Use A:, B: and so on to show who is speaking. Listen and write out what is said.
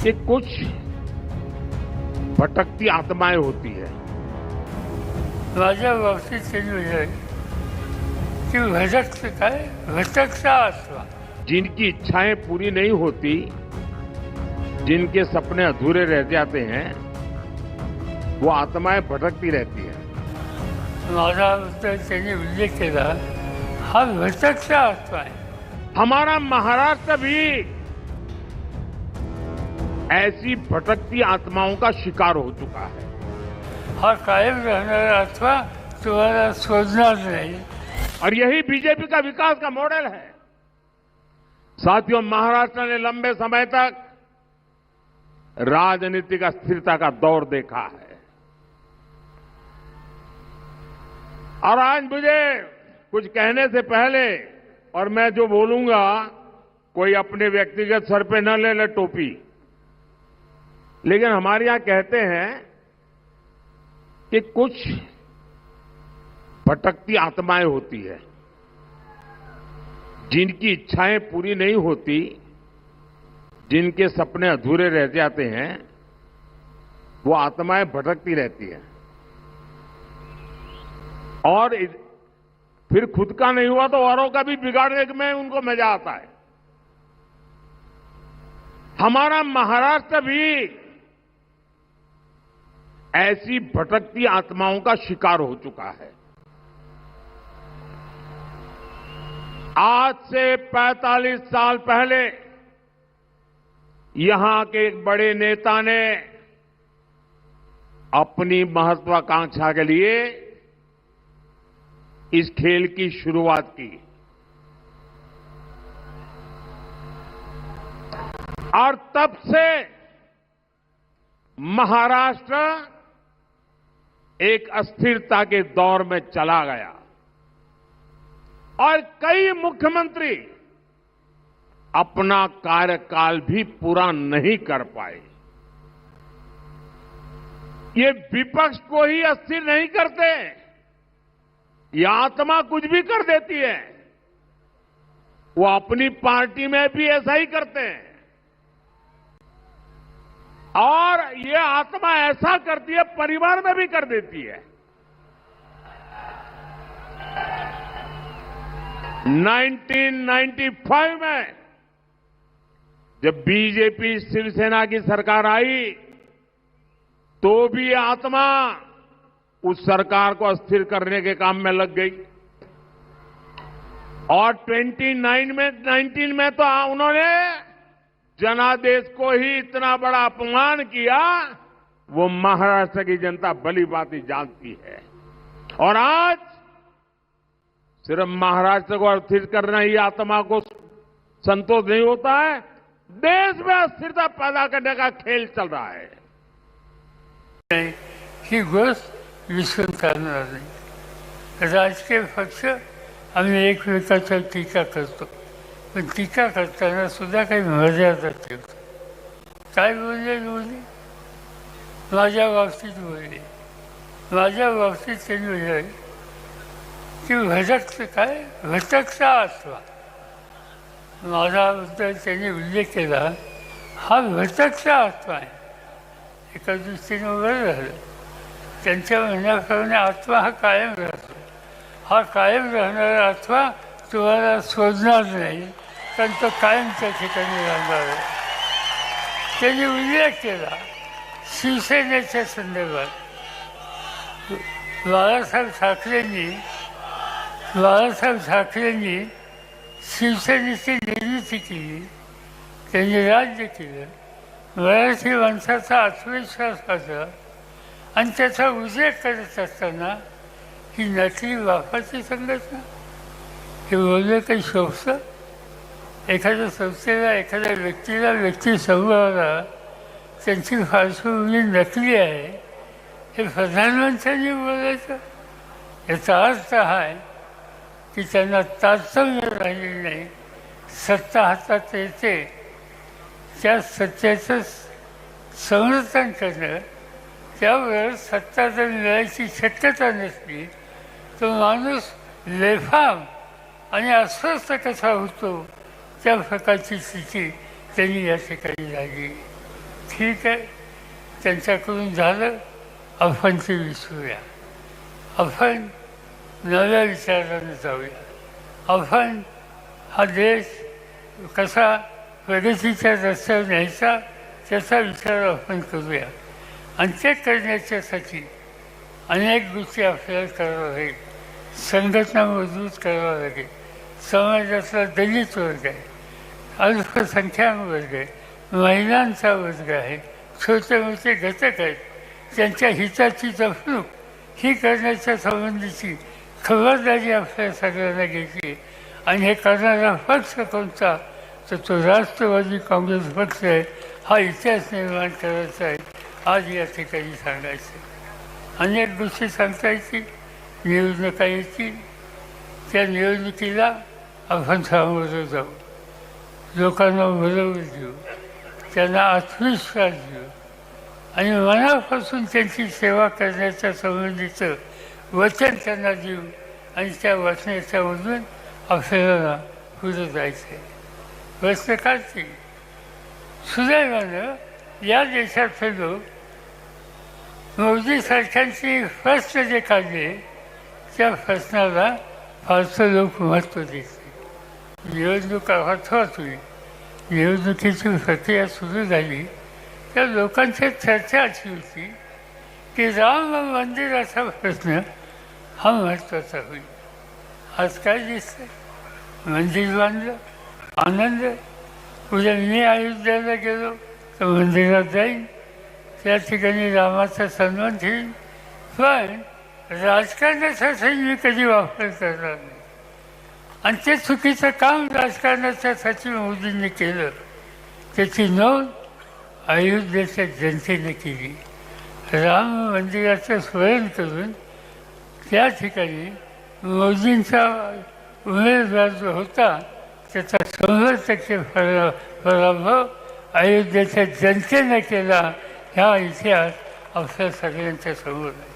A: कि कुछ भटकती आत्माएं होती है।
B: माझ्या बाबतीत त्यांनी म्हणजे की भटकता आत्मा,
A: जिनकी इच्छाएं पूरी नहीं होती, जिनके सपने अधूरे रह जाते हैं, वो आत्माएं भटकती रहती हैं।
B: माझ्याबद्दल त्यांनी उल्लेख केला, हा भटकता आत्मा आहे.
A: हमारा महाराष्ट्र भी ऐसी भटकती आत्माओं का शिकार हो चुका है।
B: हा कायम रहणारा आत्मा तुम्हाला शोधणार नाही.
A: और यही बीजेपी का विकास का मॉडल है। साथियों, महाराष्ट्र ने लंबे समय तक राजनीतिक अस्थिरता का दौर देखा है और आज मुझे कुछ कहने से पहले, और मैं जो बोलूंगा कोई अपने व्यक्तिगत सर पे न ले ले टोपी, लेकिन हमारे यहां कहते हैं कि कुछ भटकती आत्माएं होती है, जिनकी इच्छाएं पूरी नहीं होती, जिनके सपने अधूरे रह जाते हैं, वो आत्माएं भटकती रहती हैं और फिर खुद का नहीं हुआ तो औरों का भी बिगाड़ने में उनको मजा आता है। हमारा महाराष्ट्र भी ऐसी भटकती आत्माओं का शिकार हो चुका है। आज से 45 साल पहले यहां के एक बड़े नेता ने अपनी महत्वाकांक्षा के लिए इस खेल की शुरुआत की और तब से महाराष्ट्र एक अस्थिरता के दौर में चला गया और कई मुख्यमंत्री अपना कार्यकाल भी पूरा नहीं कर पाए। ये विपक्ष को ही अस्थिर नहीं करते, ये आत्मा कुछ भी कर देती है। वो अपनी पार्टी में भी ऐसा ही करते हैं और ये आत्मा ऐसा करती है, परिवार में भी कर देती है। 1995 में जब बीजेपी शिवसेना की सरकार आई तो भी ये आत्मा उस सरकार को अस्थिर करने के काम में लग गई और 19 में तो उन्होंने जनादेश को ही इतना बड़ा अपमान किया, वो महाराष्ट्र की जनता भली भांति जानती है। और आज सिर्फ महाराष्ट्र को अस्थिर करना ही आत्मा को संतोष नहीं होता है, देश में अस्थिरता पैदा करने का खेल चल रहा है।
B: ही गोष्ट विसरून चालणार नाही. राजकीय पक्ष आम्ही एकमेकांवर टीका करतो, पण टीका करताना सुद्धा काही मर्यादा ठेवतो. काय बोलले माझ्या बाबतीत बोलले, माझ्या बाबतीत त्यांनी बोलले की भटकता आत्मा. माझ्याबद्दल त्यांनी उल्लेख केला, हा भटकता आत्मा आहे. एका दृष्टीने बरं झालं. त्यांच्या म्हणण्याप्रमाणे आत्मा हा कायम राहतो. हा कायम राहणारा आत्मा तुम्हाला शोधणार नाही, कारण तो कायम त्या ठिकाणी राहणार आहे. त्यांनी उल्लेख केला शिवसेनेच्या संदर्भात. बाळासाहेब ठाकरेंनी शिवसेनेची निर्मिती केली, त्यांनी राज्य केलं. मराठी माणसाचा आत्मविश्वास वाढला आणि त्याचा उल्लेख करत असताना ही नकली बापाची संघटना, हे बोलणं काही शोभतं? एखाद्या संस्थेला, एखाद्या व्यक्तीला, व्यक्ती समूहाला त्यांची पार्श्वभूमी नकली आहे हे प्रधानमंत्र्यांनी बोलायचं? याचा अर्थ हा आहे की त्यांना तारतम्य राहिलेलं नाही. सत्ता हातात येते, त्या सत्तेचं संरक्षण करणं, त्यावर सत्ता जर मिळायची शक्यता नसली तो माणूस बेफाम आणि अस्वस्थ कसा होतो, त्या प्रकारची स्थिती त्यांनी या ठिकाणी झाली. ठीक आहे, त्यांच्याकडून झालं, आपण ते विसरूया. आपण नव्या विचाराने जाऊया. आपण हा देश कसा प्रगतीच्या रस्त्यावर न्यायचा त्याचा विचार आपण करूया. आणि ते करण्याच्यासाठी अनेक गोष्टी आपल्याला कराव्या लागेल. संघटना मजबूत करावं लागेल. समाजातला दलित वर्ग आहे, अल्पसंख्याक वर्ग आहे, महिलांचा वर्ग आहे, छोटे मोठे घटक आहेत, त्यांच्या हिताची जपणूक ही करण्याच्या संबंधीची खबरदारी आपल्या सगळ्यांना घ्यायची. आणि हे करणारा पक्ष कोणता, तर तो राष्ट्रवादी काँग्रेस पक्ष आहे. हा इतिहास निर्माण करायचा आहे आज या ठिकाणी सांगायचं. अनेक गोष्टी सांगता येतील, निवडणुका येतील, त्या निवडणुकीला आपण सामोरं जाऊ, लोकांना बरोबर देऊ, त्यांना आत्मविश्वास देऊ आणि मनापासून त्यांची सेवा करण्याच्या संबंधीचं वचन त्यांना देऊ. आणि त्या वचनाच्यामधून आपल्याला पुढे जायचं आहे. प्रश्न काढते सुदैवानं या देशातले लोक मोदी सरकारची प्रश्न जे काढले त्या प्रश्नाला फारसं लोक महत्त्व देत नाही. निवडणूक अर्थात होईल, निवडणुकीची प्रक्रिया सुरू झाली त्या लोकांची चर्चा अशी होती की राम मंदिराचा प्रश्न हा महत्त्वाचा होईल. आज काय दिसतंय, मंदिर बांधलं, आनंद. उद्या मी अयोध्येला गेलो तर मंदिरात जाईन, त्या ठिकाणी रामाचा सन्मान ठेवीन. पण राजकारणासाठी मी कधी वापर करणार नाही. आणि ते चुकीचं काम राजकारणाच्यासाठी मोदींनी केलं त्याची नोंद अयोध्येच्या जनतेने केली. राम मंदिराचं स्मरण करून त्या ठिकाणी मोदींचा उमेदवार जो होता त्याचा 100% पराभव अयोध्येच्या जनतेने केला. हा इतिहास आपल्या सगळ्यांच्या समोर आहे.